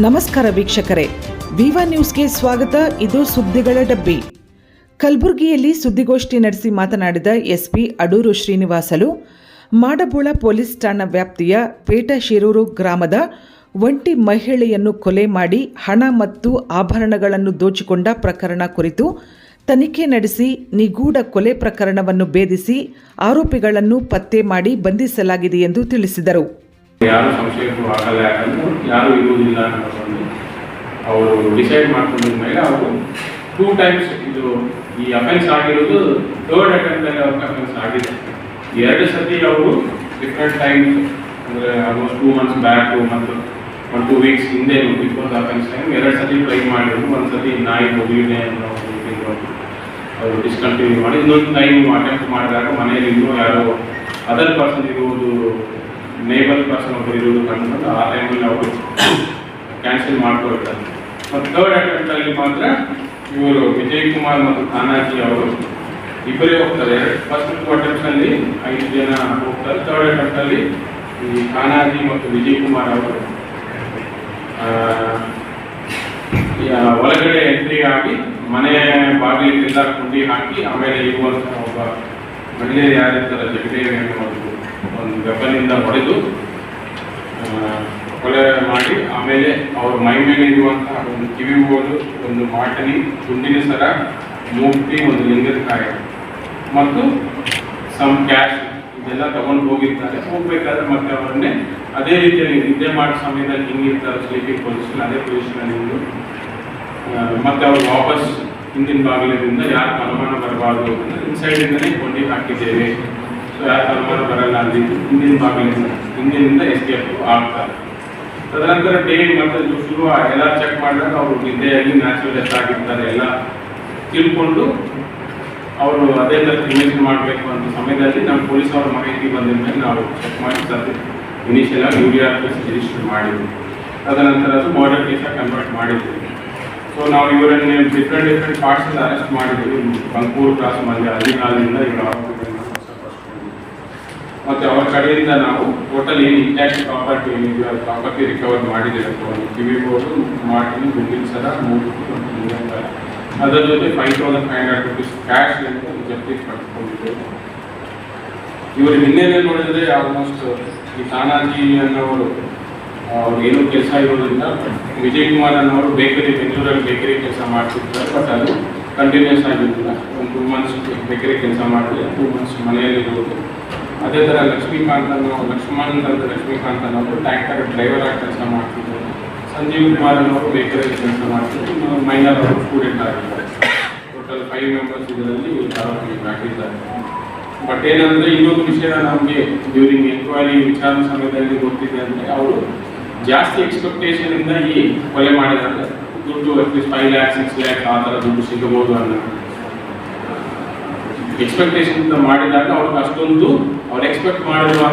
ನಮಸ್ಕಾರ ವೀಕ್ಷಕರೇ, ವಿವಾ ನ್ಯೂಸ್ಗೆ ಸ್ವಾಗತ. ಇದು ಸುದ್ದಿಗಳ ಡಬ್ಬಿ. ಕಲಬುರಗಿಯಲ್ಲಿ ಸುದ್ದಿಗೋಷ್ಠಿ ನಡೆಸಿ ಮಾತನಾಡಿದ ಎಸ್ಪಿ ಅಡೂರು ಶ್ರೀನಿವಾಸಲು, ಮಾಡಬೋಳ ಪೊಲೀಸ್ ಠಾಣಾ ವ್ಯಾಪ್ತಿಯ ಪೇಟಶಿರೂರು ಗ್ರಾಮದ ಒಂಟಿ ಮಹಿಳೆಯನ್ನು ಕೊಲೆ ಮಾಡಿ ಹಣ ಮತ್ತು ಆಭರಣಗಳನ್ನು ದೋಚಿಕೊಂಡ ಪ್ರಕರಣ ಕುರಿತು ತನಿಖೆ ನಡೆಸಿ ನಿಗೂಢ ಕೊಲೆ ಪ್ರಕರಣವನ್ನು ಭೇದಿಸಿ ಆರೋಪಿಗಳನ್ನು ಪತ್ತೆ ಮಾಡಿ ಬಂಧಿಸಲಾಗಿದೆ ಎಂದು ತಿಳಿಸಿದರು. ಯಾರು ಸಂಶಯಕ್ಕೂ ಆಗಲ್ಲ, ಯಾಕಂದ್ರೆ ಯಾರು ಇರುವುದಿಲ್ಲ ಅನ್ನೋದನ್ನು ಅವರು ಡಿಸೈಡ್ ಮಾಡ್ಕೊಂಡಿದ ಮೇಲೆ ಅವರು 2 times ಇದು ಈ ಅಫೆನ್ಸ್ ಆಗಿರೋದು 3rd ಅಟೆಂಪ್ಟ್ ಅಲ್ಲಿ ಅವ್ರಿಗೆ ಅಫೆನ್ಸ್ ಆಗಿದೆ. 2 ಸತಿ ಅವರು ಡಿಫ್ರೆಂಟ್ ಟೈಮ್ಸ್ ಅಂದರೆ ಆಲ್ಮೋಸ್ಟ್ 2 months ಬ್ಯಾಕ್ ಮತ್ತು 1-2 weeks ಹಿಂದೆ ಬಿಫೋರ್ ಅಫೆನ್ಸ್ ಟೈಮ್ 2 ಸತಿ ಟ್ರೈ ಮಾಡಿದ್ರು. ಒಂದು ಸತಿ ನಾಯಿ ಮೊದಲಿದೆ ಅನ್ನೋ ಅವರು ಡಿಸ್ಕಂಟಿನ್ಯೂ ಮಾಡಿ, ಇನ್ನೊಂದು ಟೈಮ್ ಅಟೆಂಪ್ಟ್ ಮಾಡಿದಾಗ ಮನೆಯಲ್ಲಿ ಇನ್ನೂ ಯಾರೋ ಅದರ್ ಪರ್ಸನ್ ಇರುವುದು, ನೇಬರ್ ಪರ್ಸನ್ ಒಬ್ಬರು ಇರುವುದು ಕಂಡುಕೊಂಡು ಆ ಟೈಮಲ್ಲಿ ಅವರು ಕ್ಯಾನ್ಸಲ್ ಮಾಡ್ಕೊಳ್ತಾರೆ. ಮತ್ತು 3rd ಅಟೆಂಪ್ಟಲ್ಲಿ ಮಾತ್ರ ಇವರು ವಿಜಯ್ ಕುಮಾರ್ ಮತ್ತು ತಾನಾಜಿ ಅವರು ಇಬ್ಬರೇ ಹೋಗ್ತಾರೆ. ಫಸ್ಟ್ 2 ಅಟೆಂಪ್ಟ್ಸಲ್ಲಿ 5 ಜನ ಹೋಗ್ತಾರೆ. 3rd ಅಟೆಂಪ್ಟಲ್ಲಿ ಈ ತಾನಾಜಿ ಮತ್ತು ವಿಜಯ್ ಕುಮಾರ್ ಅವರು ಒಳಗಡೆ ಎಂಟ್ರಿ ಆಗಿ ಮನೆ ಬಾಗಿಲಿಗೆಲ್ಲ ಕುಂಡಿ ಹಾಕಿ ಆಮೇಲೆ ಇರುವಂಥ ಒಬ್ಬ ಮಹಿಳೆಯರು ಯಾರಿರ್ತಾರೆ ಜಗದೇವಿಯನ್ನು ಒಂದು ವೆಪನಿಂದ ಹೊಡೆದು ಕೊಲೆ ಮಾಡಿ, ಆಮೇಲೆ ಅವ್ರ ಮೈ ಮೇಲೆ ಇರುವಂತಹ ಒಂದು ಕಿವಿಗೋಲು, ಒಂದು ಮಾಟನಿ, ಗುಂಡಿನ ಸರ, ಮೂರ್ತಿ, ಒಂದು ಲಿಂಗಕಾಯ ಮತ್ತು ಸಮ್ ಕ್ಯಾಶ್ ಇದೆಲ್ಲ ತಗೊಂಡು ಹೋಗಿರ್ತಾರೆ. ಹೋಗ್ಬೇಕಾದ್ರೆ ಮತ್ತೆ ಅವರನ್ನೇ ಅದೇ ರೀತಿಯಲ್ಲಿ ನಿದ್ದೆ ಮಾಡೋ ಸಮಯದಲ್ಲಿ ಹಿಂಗಿರ್ತಾರೆ ಸ್ಲೀಪಿಂಗ್ ಪೊಸಿಷನ್, ಅದೇ ಪೊಸಿಷನಲ್ಲಿ ನಿಂತು ಮತ್ತೆ ಅವರು ವಾಪಸ್ ಹಿಂದಿನ ಬಾಗಿಲಿನಿಂದ ಯಾರು ಅನುಮಾನ ಬರಬಾರ್ದು ಅಂದರೆ ಇನ್ಸೈಡಿಂದನೇ ಕೊಂಡಿ ಹಾಕಿದ್ದೇವೆ, ಸೊ ಯಾರು ಅನುಮಾನ ಬರಲ್ಲ ಅಲ್ಲಿ ಹಿಂದಿನಿಂದ ಎಸ್ಕೇಪ್ ಆಗ್ತಾರೆ. ತದನಂತರ ಡೇ ಮತ್ತೆ ಶುರು ಎಲ್ಲ ಚೆಕ್ ಮಾಡಿದಾಗ ಅವರು ನಿದ್ದೆಯಲ್ಲಿ ನ್ಯಾಚುರಲ್ ಡೆತ್ ಆಗಿರ್ತಾರೆ ಎಲ್ಲ ತಿಳ್ಕೊಂಡು ಅವರು ಅದೇ ಥರ ಇಮೇಜ್ ಮಾಡಬೇಕು ಅಂತ ಸಮಯದಲ್ಲಿ ನಮ್ಮ ಪೊಲೀಸ್ ಅವರ ಮಾಹಿತಿ ಬಂದಿದ ಮೇಲೆ ನಾವು ಚೆಕ್ ಮಾಡಿ ಇನಿಷಿಯಲ್ ಆಗಿ UDR ಕೇಸ್ ರಿಜಿಸ್ಟರ್ ಮಾಡಿದ್ವಿ. ತದನಂತರ ಅದು ಮರ್ಡರ್ ಕೇಸಾಗಿ ಕನ್ವರ್ಟ್ ಮಾಡಿದ್ವಿ. ಸೊ ನಾವು ಇವರನ್ನು ಡಿಫ್ರೆಂಟ್ ಪಾರ್ಟ್ಸಲ್ಲಿ ಅರೆಸ್ಟ್ ಮಾಡಿದ್ವಿ. ಬಂಕೂರು ಕ್ರಾಸ್ ಮಂಡ್ಯ ಅಲ್ಲಿಂದ ಇವರ ಆರೋಪಿಗಳನ್ನ ಮತ್ತು ಅವರ ಕಡೆಯಿಂದ ನಾವು ಟೋಟಲ್ ಏನು ಇಂಟ್ಯಾಕ್ಟ್ ಪ್ರಾಪರ್ಟಿ ಏನಿದೆ ಅದು ಪ್ರಾಪರ್ಟಿ ರಿಕವರ್ ಮಾಡಿದ್ದೇವೆ. ಒಂದು ಕಿವಿಗೋಲು, ಮಾಟಿನಿ, ಗುಂಡಿನ ಸರ, ಮೂರ್ತಿ, ಅದರ ಜೊತೆ 5,500 rupees ಕ್ಯಾಶ್ ಅಂತ ಜಪ್ತಿ ಪಡ್ಕೊಂಡಿದ್ದೇವೆ. ಇವರು ಹಿನ್ನೆಲೆ ನೋಡಿದರೆ ಆಲ್ಮೋಸ್ಟ್ ಈ ತಾನಾಜಿ ಅನ್ನೋರು ಅವ್ರಿಗೇನು ಕೆಲಸ ಇರೋದ್ರಿಂದ, ವಿಜಯ್ ಕುಮಾರ್ ಅನ್ನೋರು ಬೆಂಗಳೂರಲ್ಲಿ ಬೇಕರಿ ಕೆಲಸ ಮಾಡ್ತಿರ್ತಾರೆ. ಬಟ್ ಅದು ಕಂಟಿನ್ಯೂಸ್ ಆಗಿರಲಿಲ್ಲ. ಒಂದು 2 months ಬೇಕರಿ ಕೆಲಸ ಮಾಡಿದ್ರೆ 2 months ಮನೆಯಲ್ಲಿ ಇರೋದು. ಅದೇ ಥರ ಲಕ್ಷ್ಮೀಕಾಂತ್ ಅನ್ನೋರು ಟ್ಯಾಂಕರ್ ಡ್ರೈವರ್ ಆಗಿ ಕೆಲಸ ಮಾಡ್ತಿದ್ದಾರೆ. ಸಂಜೀವ್ ಕುಮಾರ್ ಅನ್ನೋರು ಬೇಕರಿಯಲ್ಲಿ ಕೆಲಸ ಮಾಡ್ತಿದ್ದಾರೆ. ಮೈನರ್ ಅವರು ಸ್ಟೂಡೆಂಟ್ ಆಗಿದ್ದಾರೆ. ಟೋಟಲ್ 5 members ಇದರಲ್ಲಿ ಆರೋಪಿ ಹಾಕಿದ್ದಾರೆ. ಬಟ್ ಏನಂದರೆ ಇನ್ನೊಂದು ವಿಷಯ ನಮಗೆ ಡ್ಯೂರಿಂಗ್ ಎನ್ಕ್ವೈರಿ ವಿಚಾರಣೆ ಸಮಯದಲ್ಲಿ ಗೊತ್ತಿದೆ ಅಂದರೆ ಅವರು ಜಾಸ್ತಿ ಎಕ್ಸ್ಪೆಕ್ಟೇಷನಿಂದ ಈ ಕೊಲೆ ಮಾಡಿದ್ದಾರೆ. ದುಡ್ಡು ಅಟ್ಲೀಸ್ಟ್ 5 lakhs 6 lakhs ಆ ಥರ ದುಡ್ಡು ಸಿಗಬಹುದು ಅನ್ನೋ ಎಕ್ಸ್ಪೆಕ್ಟೇಷನ್ ಮಾಡಿದಾಗ ಅವ್ರಿಗೆ ಅಷ್ಟೊಂದು ಅವ್ರು ಎಕ್ಸ್ಪೆಕ್ಟ್ ಮಾಡಿರುವಂಥ